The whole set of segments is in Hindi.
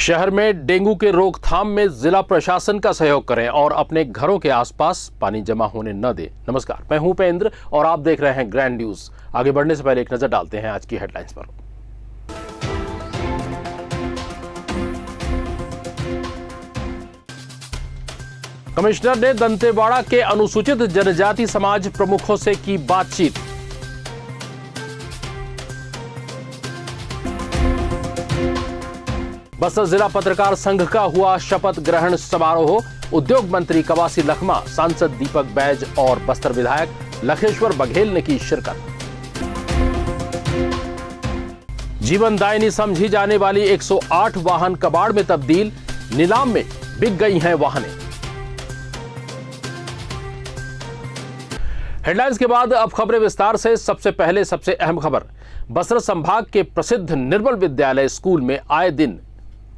शहर में डेंगू के रोकथाम में जिला प्रशासन का सहयोग करें और अपने घरों के आसपास पानी जमा होने न दें। नमस्कार, मैं हूं उपेंद्र और आप देख रहे हैं ग्रैंड न्यूज। आगे बढ़ने से पहले एक नजर डालते हैं आज की हेडलाइंस पर। कमिश्नर ने दंतेवाड़ा के अनुसूचित जनजाति समाज प्रमुखों से की बातचीत। बस्तर जिला पत्रकार संघ का हुआ शपथ ग्रहण समारोह। उद्योग मंत्री कवासी लखमा, सांसद दीपक बैज और बस्तर विधायक लखेश्वर बघेल ने की शिरकत। जीवनदायिनी समझी जाने वाली 108 वाहन कबाड़ में तब्दील, नीलाम में बिक गई हैं वाहनें। हेडलाइंस के बाद अब खबरें विस्तार से। सबसे पहले सबसे अहम खबर, बस्तर संभाग के प्रसिद्ध निर्मल विद्यालय स्कूल में आए दिन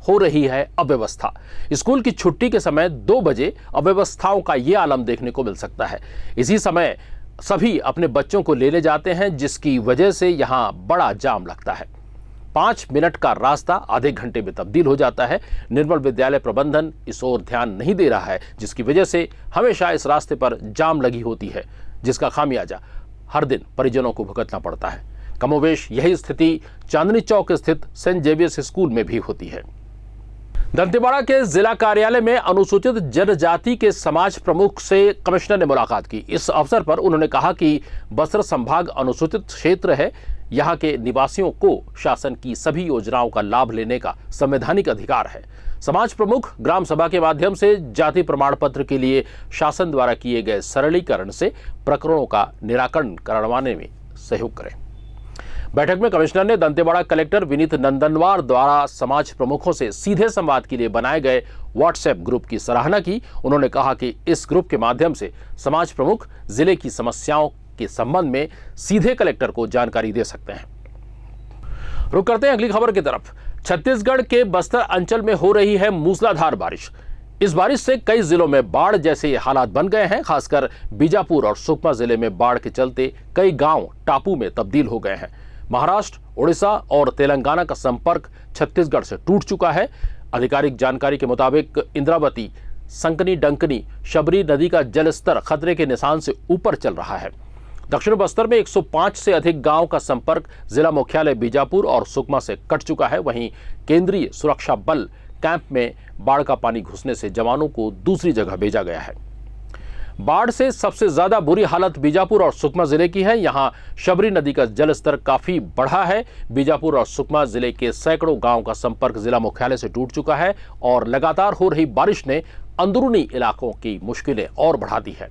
हो रही है अव्यवस्था। स्कूल की छुट्टी के समय 2 बजे अव्यवस्थाओं का यह आलम देखने को मिल सकता है। इसी समय सभी अपने बच्चों को लेने जाते हैं, जिसकी वजह से यहां बड़ा जाम लगता है। 5 मिनट का रास्ता आधे घंटे में तब्दील हो जाता है। निर्मल विद्यालय प्रबंधन इस ओर ध्यान नहीं दे रहा है, जिसकी वजह से हमेशा इस रास्ते पर जाम लगी होती है, जिसका खामियाजा हर दिन परिजनों को भुगतना पड़ता है। कमोवेश यही स्थिति चांदनी चौक स्थित सेंट जेवियर्स स्कूल में भी होती है। दंतेवाड़ा के जिला कार्यालय में अनुसूचित जनजाति के समाज प्रमुख से कमिश्नर ने मुलाकात की। इस अवसर पर उन्होंने कहा कि बस्तर संभाग अनुसूचित क्षेत्र है, यहाँ के निवासियों को शासन की सभी योजनाओं का लाभ लेने का संवैधानिक अधिकार है। समाज प्रमुख ग्राम सभा के माध्यम से जाति प्रमाण पत्र के लिए शासन द्वारा किए गए सरलीकरण से प्रकरणों का निराकरण करवाने में सहयोग करें। बैठक में कमिश्नर ने दंतेवाड़ा कलेक्टर विनीत नंदनवार द्वारा समाज प्रमुखों से सीधे संवाद के लिए बनाए गए व्हाट्सएप ग्रुप की सराहना की। उन्होंने कहा कि इस ग्रुप के माध्यम से समाज प्रमुख जिले की समस्याओं के संबंध में सीधे कलेक्टर को जानकारी दे सकते हैं। रुक करते हैं अगली खबर की तरफ। छत्तीसगढ़ के बस्तर अंचल में हो रही है मूसलाधार बारिश। इस बारिश से कई जिलों में बाढ़ जैसे हालात बन गए हैं। खासकर बीजापुर और सुकमा जिले में बाढ़ के चलते कई गांव टापू में तब्दील हो गए हैं। महाराष्ट्र, उड़ीसा और तेलंगाना का संपर्क छत्तीसगढ़ से टूट चुका है। आधिकारिक जानकारी के मुताबिक इंद्रावती, संकनी डंकनी, शबरी नदी का जलस्तर खतरे के निशान से ऊपर चल रहा है। दक्षिण बस्तर में 105 से अधिक गांव का संपर्क जिला मुख्यालय बीजापुर और सुकमा से कट चुका है। वहीं केंद्रीय सुरक्षा बल कैंप में बाढ़ का पानी घुसने से जवानों को दूसरी जगह भेजा गया है। बाढ़ से सबसे ज्यादा बुरी हालत बीजापुर और सुकमा जिले की है। यहां शबरी नदी का जलस्तर काफी बढ़ा है। बीजापुर और सुकमा जिले के सैकड़ों गांव का संपर्क जिला मुख्यालय से टूट चुका है और लगातार हो रही बारिश ने अंदरूनी इलाकों की मुश्किलें और बढ़ा दी है।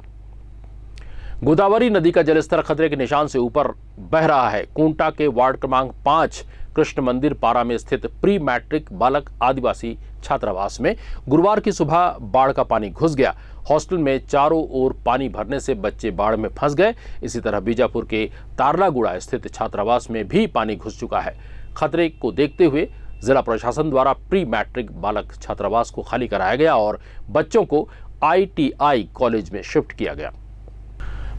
गोदावरी नदी का जलस्तर खतरे के निशान से ऊपर बह रहा है। कोंटा के वार्ड क्रमांक 5 कृष्ण मंदिर पारा में स्थित प्री मैट्रिक बालक आदिवासी छात्रावास में गुरुवार की सुबह बाढ़ का पानी घुस गया। हॉस्टल में चारों ओर पानी भरने से बच्चे बाढ़ में फंस गए। इसी तरह बीजापुर के तारलागुड़ा स्थित छात्रावास में भी पानी घुस चुका है। खतरे को देखते हुए जिला प्रशासन द्वारा प्री मैट्रिक बालक छात्रावास को खाली कराया गया और बच्चों को ITI कॉलेज में शिफ्ट किया गया।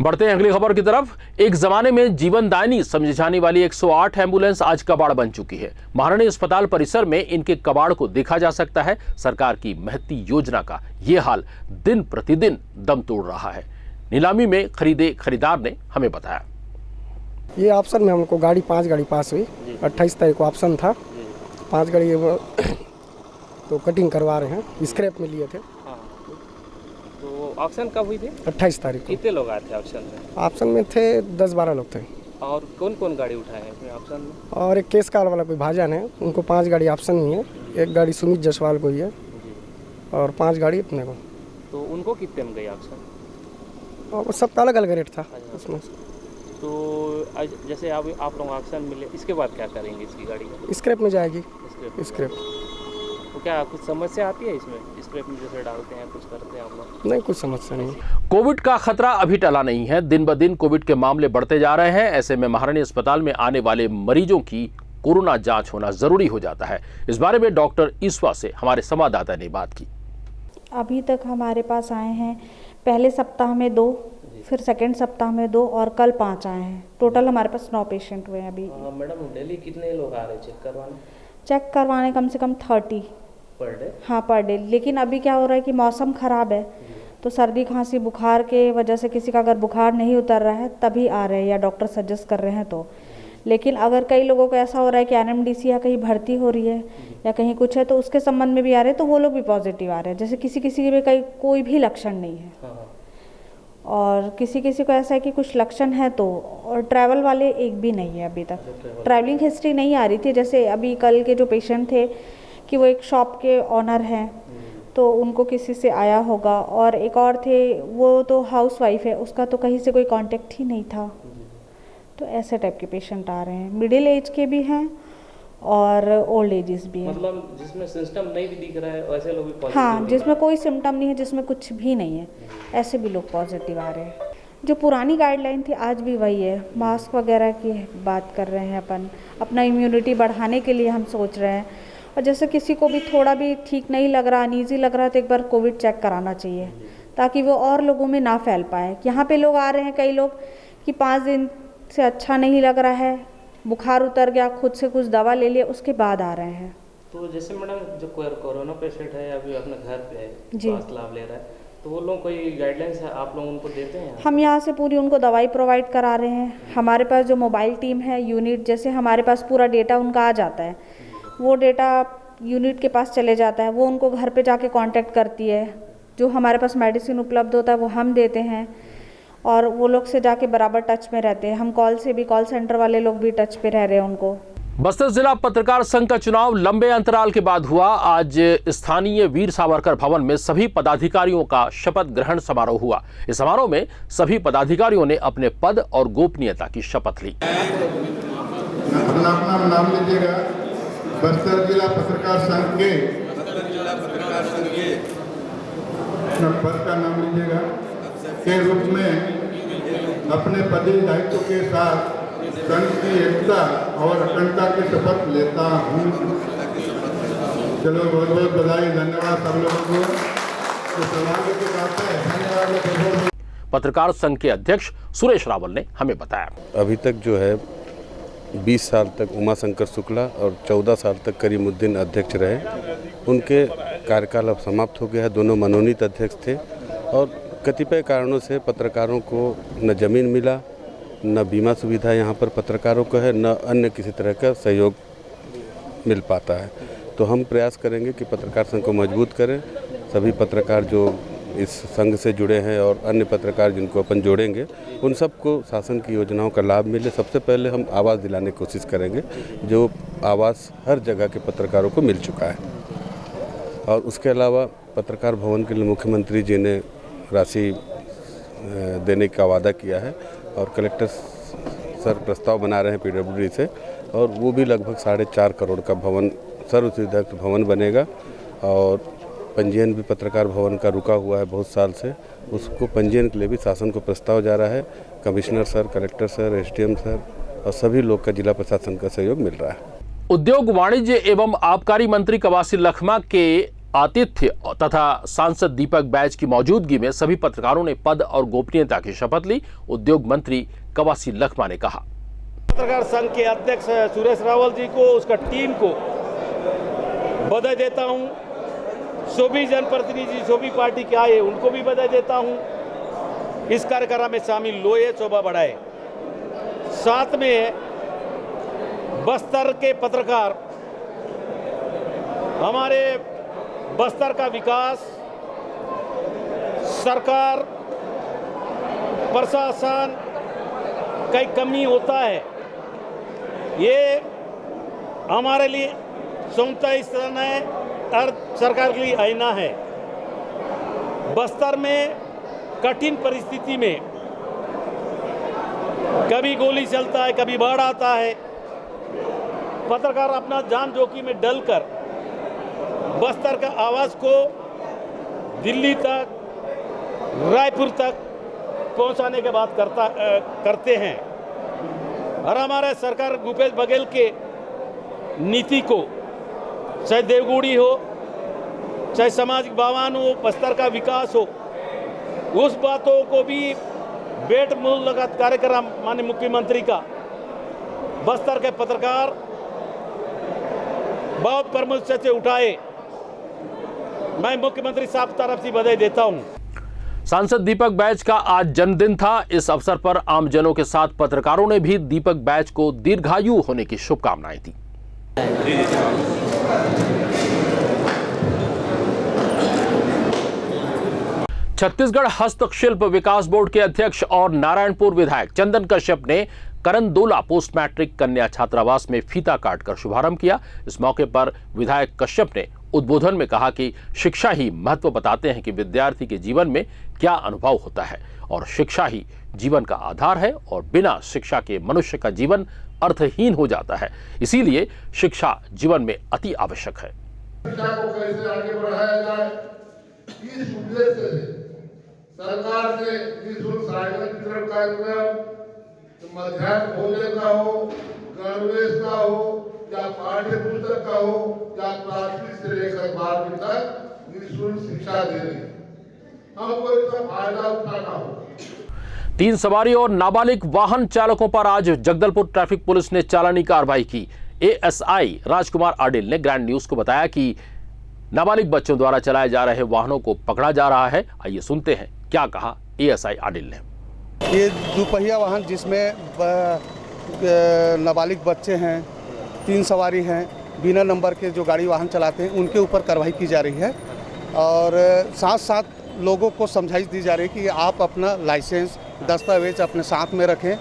बढ़ते हैं अगली खबर की तरफ। एक जमाने में जीवनदायिनी समझी जाने वाली 108 एम्बुलेंस आज कबाड़ बन चुकी है। महारानी अस्पताल परिसर में इनके कबाड़ को देखा जा सकता है। सरकार की महती योजना का ये हाल दिन प्रतिदिन दम तोड़ रहा है। नीलामी में खरीदे खरीदार ने हमें बताया। ये ऑप्शन में हमको 5 गाड़ी पास हुई। 28 तारीख को ऑप्शन था। 5 गाड़ी तो कटिंग करवा रहे हैं, स्क्रैप में लिए थे। तो ऑप्शन कब हुई थी? 28 तारीख को। कितने लोग आए थे ऑप्शन में? ऑप्शन में थे 10-12 लोग थे। और कौन कौन गाड़ी उठाए हैं इसमें ऑप्शन में? और एक केस कार वाला कोई भाजन है, उनको 5 गाड़ी ऑप्शन ही है। एक गाड़ी सुमित जायसवाल को ही है और 5 गाड़ी अपने को। तो उनको कितने में गई ऑप्शन? और वो सबका अलग अलग रेट था उसमें। तो जैसे आप लोग ऑप्शन मिले, इसके बाद क्या करेंगे इसकी गाड़ी का? स्क्रैप में जाएगी। स्क्रैप तो क्या कुछ समस्या आती है इसमें? स्क्रैप में जैसे डालते हैं, कुछ करते हैं आप लोग? नहीं, कुछ समस्या नहीं। कोविड का खतरा अभी टला नहीं है। दिन ब दिन कोविड के मामले बढ़ते जा रहे हैं। ऐसे में महारानी अस्पताल में आने वाले मरीजों की कोरोना जांच होना जरूरी हो जाता है। इस बारे में डॉक्टर ईश्वा से हमारे संवाददाता ने बात की। अभी तक हमारे पास आए हैं पहले सप्ताह में 2, फिर सेकेंड सप्ताह में 2 और कल 5 आए हैं। टोटल हमारे पास 9 पेशेंट हुए हैं अभी। मैडम डेली कितने लोग आ रहे हैं चेक करवाने? चेक करवाने कम से कम 30 पर डे? हाँ पर डे। लेकिन अभी क्या हो रहा है कि मौसम ख़राब है, तो सर्दी खांसी बुखार के वजह से किसी का अगर बुखार नहीं उतर रहा है तभी आ रहे हैं या डॉक्टर सजेस्ट कर रहे हैं तो। लेकिन अगर कई लोगों को ऐसा हो रहा है कि एनएमडीसी या कहीं भर्ती हो रही है या कहीं कुछ है तो उसके संबंध में भी आ रहे हैं, तो वो लोग भी पॉजिटिव आ रहे हैं। जैसे किसी किसी में कहीं कोई भी लक्षण नहीं है और किसी किसी को ऐसा है कि कुछ लक्षण है तो, और ट्रैवल वाले एक भी नहीं है अभी तक। ट्रैवलिंग हिस्ट्री नहीं आ रही थी। जैसे अभी कल के जो पेशेंट थे कि वो एक शॉप के ऑनर हैं तो उनको किसी से आया होगा, और एक और थे वो तो हाउसवाइफ है, उसका तो कहीं से कोई कांटेक्ट ही नहीं था। तो ऐसे टाइप के पेशेंट आ रहे हैं, मिडिल एज के भी हैं और ओल्ड एजेस भी हैं। मतलब जिसमें सिस्टम नहीं भी दिख रहा है वैसे लोग भी पॉजिटिव? हाँ, जिसमें कोई सिम्टम नहीं है, जिसमें कुछ भी नहीं है, ऐसे भी लोग पॉजिटिव आ रहे हैं। जो पुरानी गाइडलाइन थी आज भी वही है, मास्क वगैरह की बात कर रहे हैं अपन, अपना इम्यूनिटी बढ़ाने के लिए हम सोच रहे हैं। और जैसे किसी को भी थोड़ा भी ठीक नहीं लग रहा, अनईजी लग रहा है तो एक बार कोविड चेक कराना चाहिए ताकि वो और लोगों में ना फैल पाए। यहाँ पे लोग आ रहे हैं कई लोग कि 5 दिन से अच्छा नहीं लग रहा है, बुखार उतर गया, खुद से कुछ दवा ले लिया, उसके बाद आ रहे हैं। तो जैसे मैडम जो कोरोना पेशेंट है अभी अपने घर पे है, जी, स्वास्थ्य लाभ ले रहा है, तो वो लोग कोई गाइडलाइंस है आप लोग उनको देते हैं? हम यहाँ से पूरी उनको दवाई प्रोवाइड करा रहे हैं। हमारे पास जो मोबाइल टीम है यूनिट, जैसे हमारे पास पूरा डेटा उनका आ जाता है, वो डेटा यूनिट के पास चले जाता है, वो उनको घर पे जाके कांटेक्ट करती है। जो हमारे पास मेडिसिन उपलब्ध होता है वो हम देते हैं और वो लोग से जाके बराबर टच में रहते हैं। हम कॉल से भी, कॉल सेंटर वाले लोग भी टच पे रह रहे हैं उनको। बस्तर जिला पत्रकार संघ का चुनाव लंबे अंतराल के बाद हुआ। आज स्थानीय वीर सावरकर भवन में सभी पदाधिकारियों का शपथ ग्रहण समारोह हुआ। इस समारोह में सभी पदाधिकारियों ने अपने पद और गोपनीयता की शपथ ली। अपना अपना नाम लीजिएगा। बस्तर जिला पत्रकार संघ के अपना पद का नाम लीजिएगा के रूप में अपने पदीय दायित्व के साथ संघ की एकता और अखंडता की शपथ लेता हूँ। चलो बहुत बहुत बधाई, धन्यवाद सब लोगों को। तो सवाल की बात है, धन्यवाद। पत्रकार संघ के अध्यक्ष सुरेश रावल ने हमें बताया, अभी तक जो है 20 साल तक उमाशंकर शुक्ला और 14 साल तक करीमुद्दीन अध्यक्ष रहे। उनके कार्यकाल अब समाप्त हो गया है। दोनों मनोनीत अध्यक्ष थे और कतिपय कारणों से पत्रकारों को न ज़मीन मिला, न बीमा सुविधा यहाँ पर पत्रकारों को है, न अन्य किसी तरह का सहयोग मिल पाता है। तो हम प्रयास करेंगे कि पत्रकार संघ को मजबूत करें। सभी पत्रकार जो इस संघ से जुड़े हैं और अन्य पत्रकार जिनको अपन जोड़ेंगे, उन सबको शासन की योजनाओं का लाभ मिले। सबसे पहले हम आवास दिलाने की कोशिश करेंगे, जो आवास हर जगह के पत्रकारों को मिल चुका है। और उसके अलावा पत्रकार भवन के लिए मुख्यमंत्री जी ने राशि देने का वादा किया है और कलेक्टर सर प्रस्ताव बना रहे हैं पीडब्ल्यूडी से, और वो भी लगभग 4.5 करोड़ का भवन, सर्व सुविधा भवन बनेगा। और पंजीयन भी पत्रकार भवन का रुका हुआ है बहुत साल से, उसको पंजीयन के लिए भी शासन को प्रस्ताव जा रहा है। Commissioner sir, collector sir, SDM sir और सभी लोग का जिला प्रशासन का सहयोग मिल रहा है। उद्योग वाणिज्य एवं आबकारी मंत्री कवासी लखमा के आतिथ्य तथा सांसद दीपक बैज की मौजूदगी में सभी पत्रकारों ने पद और गोपनीयता की शपथ ली। उद्योग मंत्री कवासी लखमा ने कहा, पत्रकार संघ के अध्यक्ष सुरेश रावल जी को, उसका टीम को बधाई देता हूं। सभी जनप्रतिनिधि, सभी पार्टी के आए उनको भी बधाई देता हूं। इस कार्यक्रम में शामिल लोए, शोभा बढ़ाए। साथ में बस्तर के पत्रकार, हमारे बस्तर का विकास, सरकार, प्रशासन कई कमी होता है, ये हमारे लिए समता स्थान है और सरकार के लिए आईना है। बस्तर में कठिन परिस्थिति में कभी गोली चलता है, कभी बाढ़ आता है, पत्रकार अपना जान जोखिम में डलकर बस्तर का आवाज़ को दिल्ली तक, रायपुर तक पहुंचाने की बात करते हैं। और हमारे सरकार भूपेश बघेल के नीति को, चाहे देवगुड़ी हो, चाहे सामाजिक भवन हो, बस्तर का विकास हो, उस बातों को भी बेट मुलाकात कार्यक्रम माननीय मुख्यमंत्री का बस्तर के पत्रकार बहुत प्रमुख से उठाए मैं मुख्यमंत्री साहब तरफ से बधाई देता हूँ। सांसद दीपक बैज का आज जन्मदिन था। इस अवसर पर आमजनों के साथ पत्रकारों ने भी दीपक बैज को दीर्घायु होने की शुभकामनाएं दी। छत्तीसगढ़ हस्तशिल्प विकास बोर्ड के अध्यक्ष और नारायणपुर विधायक चंदन कश्यप ने करंदोला पोस्ट मैट्रिक कन्या छात्रावास में फीता काटकर शुभारंभ किया। इस मौके पर विधायक कश्यप ने उद्बोधन में कहा कि शिक्षा ही महत्व बताते हैं कि विद्यार्थी के जीवन में क्या अनुभव होता है और शिक्षा ही जीवन का आधार है और बिना शिक्षा के मनुष्य का जीवन अर्थहीन हो जाता है। इसीलिए शिक्षा जीवन में अति आवश्यक है। शिक्षा को कैसे आगे बढ़ाया जाए, इस उद्देश्य से सरकार ने निःशुल्क साइकिल वितरण कार्यक्रम, मध्याह्न भोजन का हो, गणवेश का हो या पाठ्य पुस्तक का हो या प्राथमिक से लेकर 12वीं तक निःशुल्क शिक्षा दे रही है। हमको इसका फायदा उठाना हो। 3 सवारी और नाबालिग वाहन चालकों पर आज जगदलपुर ट्रैफिक पुलिस ने चालानी कार्रवाई की। एएसआई राजकुमार आडिल ने ग्रैंड न्यूज को बताया कि नाबालिग बच्चों द्वारा चलाए जा रहे वाहनों को पकड़ा जा रहा है। आइए सुनते हैं क्या कहा एएसआई आडिल ने। ये दोपहिया वाहन जिसमें नाबालिग बच्चे हैं, 3 सवारी हैं, बिना नंबर के जो गाड़ी वाहन चलाते हैं उनके ऊपर कार्रवाई की जा रही है और साथ साथ लोगों को समझाइश दी जा रही है कि आप अपना लाइसेंस दस्तावेज अपने साथ में रखें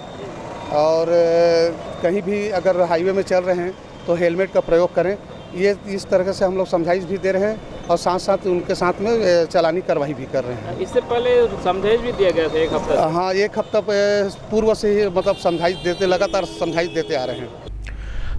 और कहीं भी अगर हाईवे में चल रहे हैं तो हेलमेट का प्रयोग करें। ये इस तरह से हम लोग समझाइश भी दे रहे हैं और साथ साथ उनके साथ में चालानी कार्रवाई भी कर रहे हैं। इससे पहले समझाइश भी दिया गया था 1 हफ्ता। हाँ, 1 हफ्ता पूर्व से ही मतलब समझाइश लगातार समझाइश देते आ रहे हैं।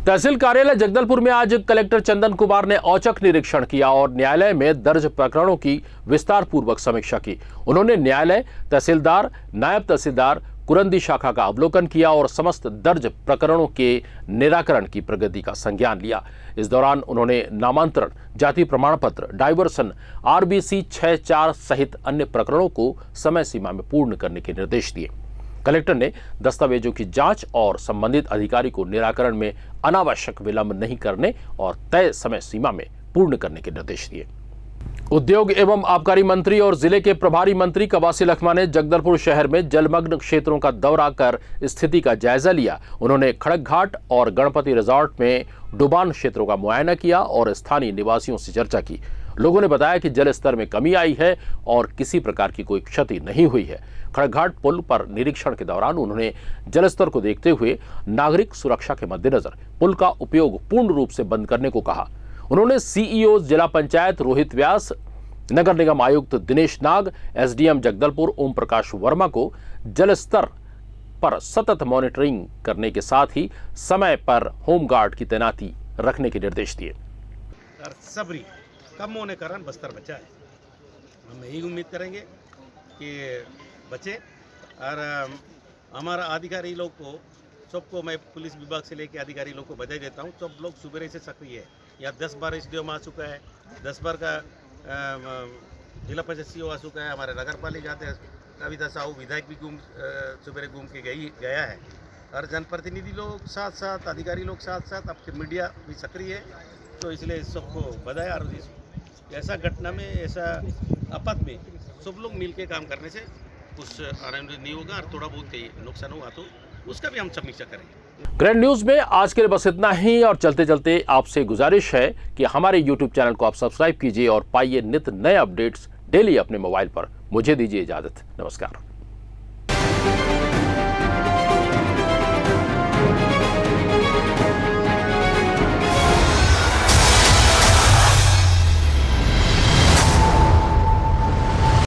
तहसील कार्यालय जगदलपुर में आज कलेक्टर चंदन कुमार ने औचक निरीक्षण किया और न्यायालय में दर्ज प्रकरणों की विस्तार पूर्वक समीक्षा की। उन्होंने न्यायालय, तहसीलदार, नायब तहसीलदार, कुरंदी शाखा का अवलोकन किया और समस्त दर्ज प्रकरणों के निराकरण की प्रगति का संज्ञान लिया। इस दौरान उन्होंने नामांतरण, जाति प्रमाण पत्र, डायवर्सन, आरबीसी 6-4 सहित अन्य प्रकरणों को समय सीमा में पूर्ण करने के निर्देश दिए। कलेक्टर ने दस्तावेजों की जांच और संबंधित अधिकारी को निराकरण में अनावश्यक विलंब नहीं करने और तय समय सीमा में पूर्ण करने के निर्देश दिए। उद्योग एवं आबकारी मंत्री और जिले के प्रभारी मंत्री कवासी लखमा ने जगदलपुर शहर में जलमग्न क्षेत्रों का दौरा कर स्थिति का जायजा लिया। उन्होंने खड़क घाट और गणपति रिजॉर्ट में डुबान क्षेत्रों का मुआयना किया और स्थानीय निवासियों से चर्चा की। लोगों ने बताया कि जल स्तर में कमी आई है और किसी प्रकार की कोई क्षति नहीं हुई है। खड़क घाट पुल पर निरीक्षण के दौरान उन्होंने जल स्तर को देखते हुए नागरिक सुरक्षा के मद्देनजर पुल का उपयोग पूर्ण रूप से बंद करने को कहा। उन्होंने सीईओ जिला पंचायत रोहित व्यास, नगर निगम आयुक्त दिनेश नाग, एसडीएम जगदलपुर ओम प्रकाश वर्मा को जल स्तर पर सतत मॉनिटरिंग करने के साथ ही समय पर होमगार्ड की तैनाती रखने के निर्देश दिए। सबरी कम होने के कारण बस्तर बचा है। हम यही उम्मीद करेंगे कि बचे और हमारा अधिकारी लोग को सबको, मैं पुलिस विभाग से लेकर अधिकारी लोग को बधाई देता हूँ। सब लोग सुबह से सक्रिय है। यहाँ 10 बार एसडीएम आ चुका है, 10 बार का जिला परिषद सीओ आ चुका है। हमारे नगर पालिका जाते हैं, कविता साहू विधायक भी सुबह घूम के गया है और जनप्रतिनिधि लोग साथ साथ, अधिकारी लोग साथ साथ, अब मीडिया भी सक्रिय है। तो इसलिए सबको बधाई। और ऐसा घटना में, ऐसा आफत में सब लोग मिलकर काम करने से कुछ आनंद नहीं होगा और थोड़ा बहुत नुकसान हुआ तो उसका भी हम समीक्षा करेंगे। ग्रैंड न्यूज में आज के लिए बस इतना ही और चलते चलते आपसे गुजारिश है कि हमारे यूट्यूब चैनल को आप सब्सक्राइब कीजिए और पाइए नित नए अपडेट्स डेली अपने मोबाइल पर। मुझे दीजिए इजाजत। नमस्कार।